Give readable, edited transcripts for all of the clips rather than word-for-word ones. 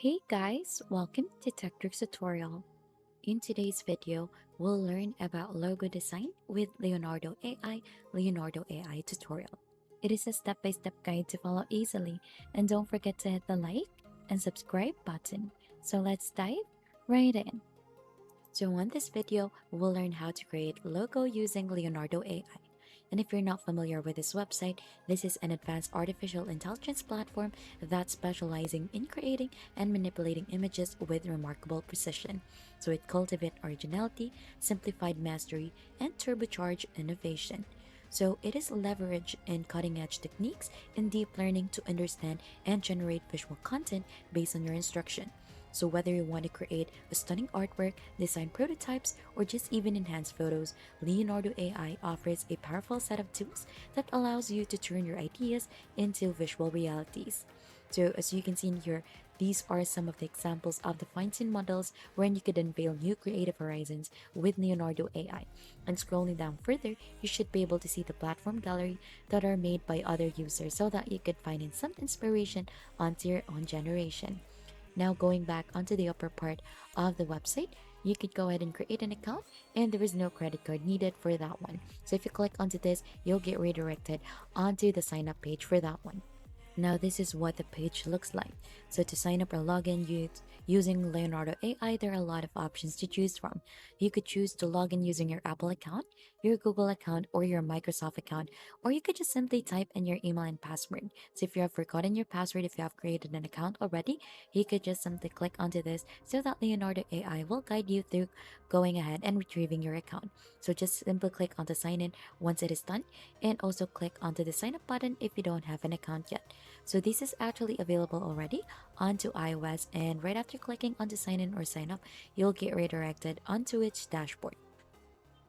Hey guys, welcome to TechTricks tutorial. In today's video, we'll learn about logo design with Leonardo AI tutorial. It is a step-by-step guide to follow easily, and don't forget to hit the like and subscribe button. So let's dive right in. So on this video, we'll learn how to create logo using Leonardo AI. And if you're not familiar with this website, this is an advanced artificial intelligence platform that's specializing in creating and manipulating images with remarkable precision. So it cultivates originality, simplified mastery, and turbocharged innovation. So it is leveraged in cutting edge techniques and deep learning to understand and generate visual content based on your instruction. So, whether you want to create a stunning artwork, design prototypes, or just even enhance photos, Leonardo AI offers a powerful set of tools that allows you to turn your ideas into visual realities. So, as you can see in here, these are some of the examples of the fine-tuned models wherein you could unveil new creative horizons with Leonardo AI. And scrolling down further, you should be able to see the platform gallery that are made by other users so that you could find in some inspiration onto your own generation. Now going back onto the upper part of the website, you could go ahead and create an account and there is no credit card needed for that one. So if you click onto this, you'll get redirected onto the sign up page for that one. Now this is what the page looks like. So to sign up or log in using Leonardo AI, there are a lot of options to choose from. You could choose to log in using your Apple account, your Google account, or your Microsoft account, or you could just simply type in your email and password. So if you have forgotten your password, if you have created an account already, you could just simply click onto this so that Leonardo AI will guide you through going ahead and retrieving your account. So just simply click on the sign in once it is done and also click onto the sign up button if you don't have an account yet. So this is actually available already onto iOS, and right after clicking on the sign in or sign up, you'll get redirected onto its dashboard.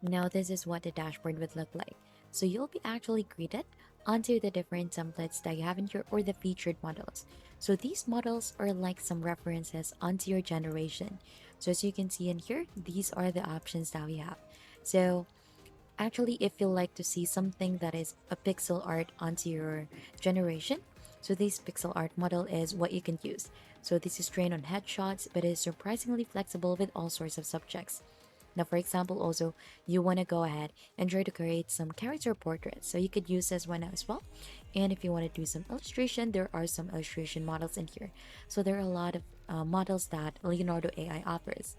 Now this is what the dashboard would look like. So you'll be actually greeted onto the different templates that you have in your or the featured models. So these models are like some references onto your generation. So as you can see in here, these are the options that we have. So actually, if you like to see something that is a pixel art onto your generation, so this pixel art model is what you can use. So this is trained on headshots, but is surprisingly flexible with all sorts of subjects. Now, for example, also, you want to go ahead and try to create some character portraits. So you could use this one as well. And if you want to do some illustration, there are some illustration models in here. So there are a lot of models that Leonardo AI offers.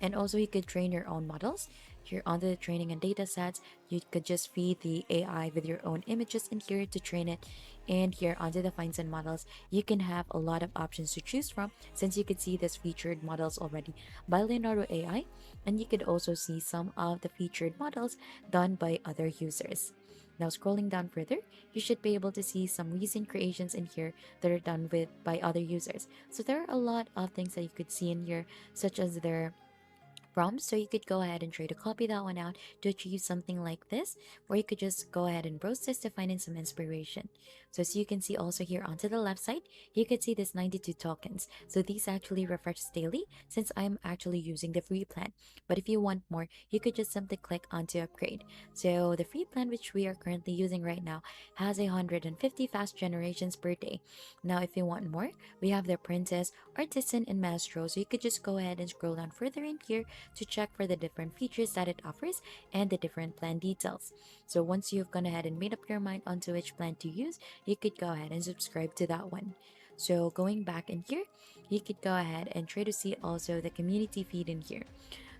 And also, you could train your own models. Here under the training and data sets, you could just feed the AI with your own images in here to train it. And here under the finds and models, you can have a lot of options to choose from since you could see this featured models already by Leonardo AI, and you could also see some of the featured models done by other users. Now scrolling down further, you should be able to see some recent creations in here that are done with by other users. So there are a lot of things that you could see in here, such as their prompts. So you could go ahead and try to copy that one out to achieve something like this, or you could just go ahead and browse this to find in some inspiration. So as you can see also here onto the left side, you could see this 92 tokens. So these actually refresh daily since I'm actually using the free plan. But if you want more, you could just simply click onto upgrade. So the free plan, which we are currently using right now, has 150 fast generations per day. Now if you want more, we have the apprentice, artisan, and maestro. So you could just go ahead and scroll down further in here to check for the different features that it offers and the different plan details. So once you've gone ahead and made up your mind onto which plan to use, you could go ahead and subscribe to that one. So going back in here, you could go ahead and try to see also the community feed in here.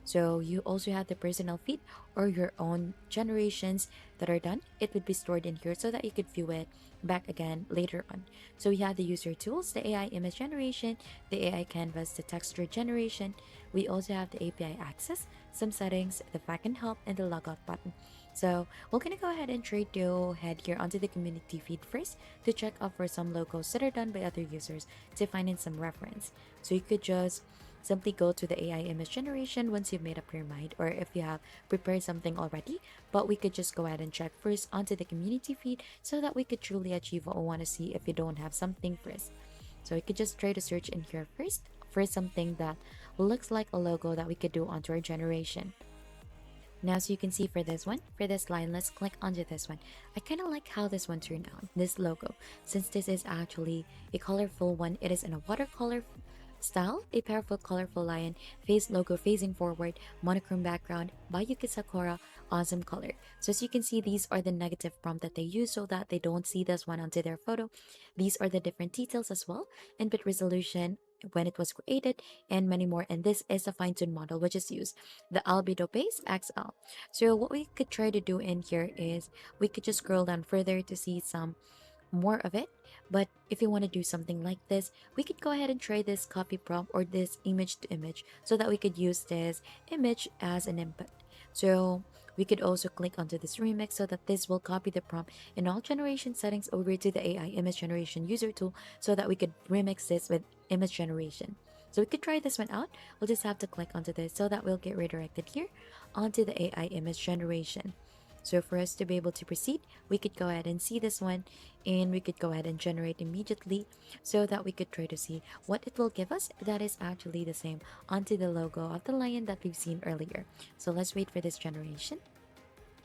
So you also have the personal feed or your own generations that are done. It would be stored in here so that you could view it back again later on. So we have the user tools, the AI image generation, the AI canvas, the texture generation. We also have the API access, some settings, the backend help, and the logout button. So we're gonna go ahead and try to head here onto the community feed first to check out for some logos that are done by other users to find in some reference. So you could just simply go to the AI image generation once you've made up your mind, or if you have prepared something already. But we could just go ahead and check first onto the community feed so that we could truly achieve what we want to see if you don't have something first. So we could just try to search in here first for something that looks like a logo that we could do onto our generation. Now, as you can see for this one, for this line, let's click onto this one. I kind of like how this one turned out, this logo. Since this is actually a colorful one, it is in a watercolor Style, a powerful, colorful lion, face logo facing forward, monochrome background, Bayuki Sakura, awesome color. So as you can see, these are the negative prompt that they use so that they don't see this one onto their photo. These are the different details as well, input resolution, when it was created, and many more. And this is a fine-tuned model which is used, the albedo base XL. So what we could try to do in here is we could just scroll down further to see some more of it. But if you want to do something like this, we could go ahead and try this copy prompt or this image to image so that we could use this image as an input. So we could also click onto this remix so that this will copy the prompt in all generation settings over to the AI image generation user tool so that we could remix this with image generation. So we could try this one out. We'll just have to click onto this so that we'll get redirected here onto the AI image generation. So for us to be able to proceed, we could go ahead and see this one and we could go ahead and generate immediately so that we could try to see what it will give us that is actually the same onto the logo of the lion that we've seen earlier. So let's wait for this generation.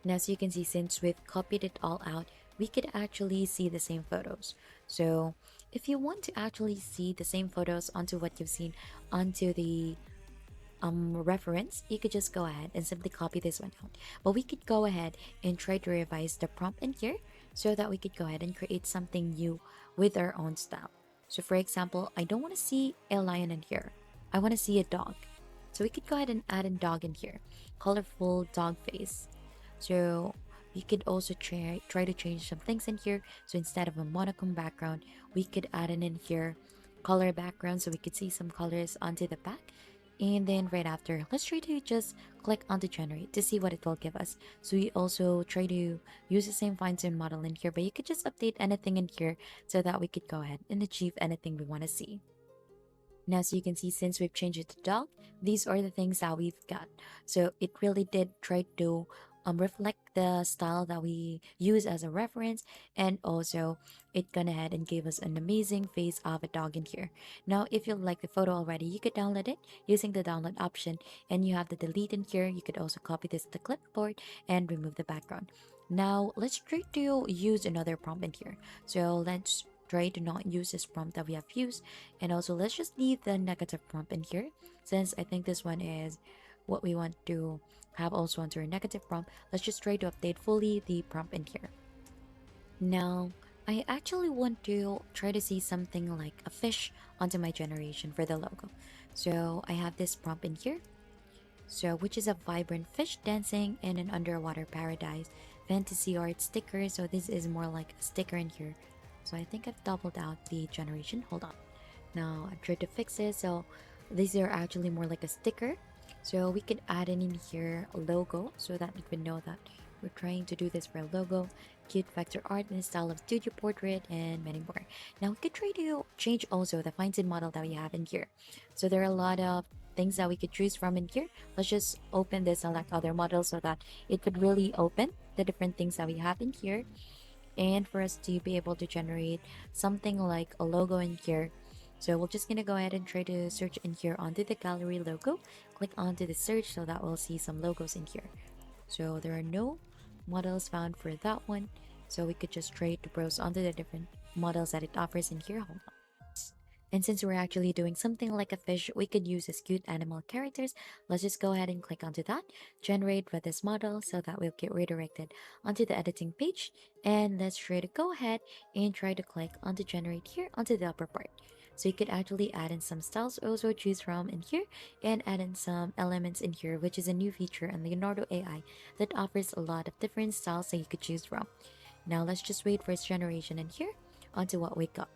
Now, as you can see, since we've copied it all out, we could actually see the same photos. So if you want to actually see the same photos onto what you've seen onto the reference, you could just go ahead and simply copy this one out. But we could go ahead and try to revise the prompt in here so that we could go ahead and create something new with our own style. So for example, I don't want to see a lion in here. I want to see a dog. So we could go ahead and add a dog in here. Colorful dog face. So you could also try to change some things in here. So instead of a monochrome background, we could add in here color background so we could see some colors onto the back. And then right after, let's try to just click on to generate to see what it will give us. So we also try to use the same fine tune model in here, but you could just update anything in here so that we could go ahead and achieve anything we want to see. Now, as you can see, since we've changed it to dog, these are the things that we've got. So it really did try to reflect the style that we use as a reference, and also it gone ahead and gave us an amazing face of a dog in here. Now, if you like the photo already, you could download it using the download option, and you have the delete in here. You could also copy this to the clipboard and remove the background. Now, let's try to use another prompt in here. So let's try to not use this prompt that we have used, and also let's just leave the negative prompt in here since I think this one is what we want to have also onto our negative prompt. Let's just try to update fully the prompt in here. Now, I actually want to try to see something like a fish onto my generation for the logo. So I have this prompt in here, so which is a vibrant fish dancing in an underwater paradise fantasy art sticker. So this is more like a sticker in here. So I think I've doubled out the generation. Hold on. Now I've tried to fix it. So these are actually more like a sticker. So we could add in here a logo so that you can know that we're trying to do this for a logo, cute vector art in the style of studio portrait, and many more. Now we could try to change also the fine tune model that we have in here. So there are a lot of things that we could choose from in here. Let's just open this select other model so that it could really open the different things that we have in here, and for us to be able to generate something like a logo in here. So we're just gonna go ahead and try to search in here onto the gallery logo, click onto the search so that we'll see some logos in here. So there are no models found for that one, so we could just try to browse onto the different models that it offers in here. Hold on. And since we're actually doing something like a fish, we could use as cute animal characters. Let's just go ahead and click onto that, generate with this model so that we'll get redirected onto the editing page. And let's try to go ahead and try to click onto generate here onto the upper part. So you could actually add in some styles also choose from in here and add in some elements in here, which is a new feature in Leonardo AI that offers a lot of different styles that you could choose from. Now let's just wait for its generation in here onto what we got.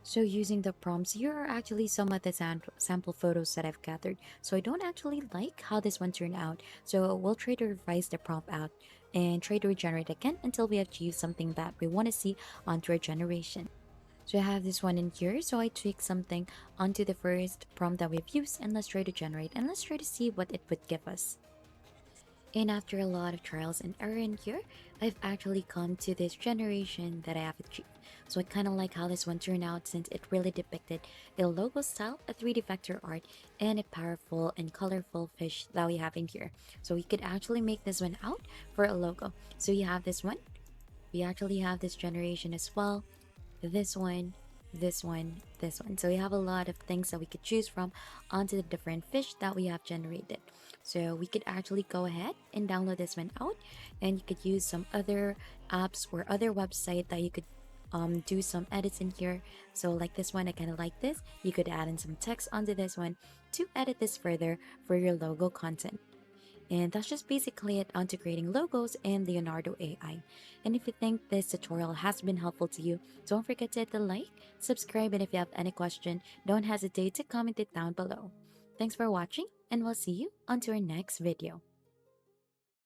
So using the prompts, here are actually some of the sample photos that I've gathered. So I don't actually like how this one turned out. So we'll try to revise the prompt out and try to regenerate again until we achieve something that we want to see onto our generation. So I have this one in here. So I tweak something onto the first prompt that we've used, and let's try to generate and let's try to see what it would give us. And after a lot of trials and error in here, I've actually come to this generation that I have achieved. So I kind of like how this one turned out since it really depicted a logo style, a 3D vector art, and a powerful and colorful fish that we have in here. So we could actually make this one out for a logo. So you have this one. We actually have this generation as well. This one. this one. So we have a lot of things that we could choose from onto the different fish that we have generated. So we could actually go ahead and download this one out, and you could use some other apps or other website that you could do some edits in here. So like this one, I kind of like this. You could add in some text onto this one to edit this further for your logo content. And that's just basically it onto creating logos in Leonardo AI. And if you think this tutorial has been helpful to you, don't forget to hit the like, subscribe, and if you have any question, don't hesitate to comment it down below. Thanks for watching, and we'll see you onto our next video.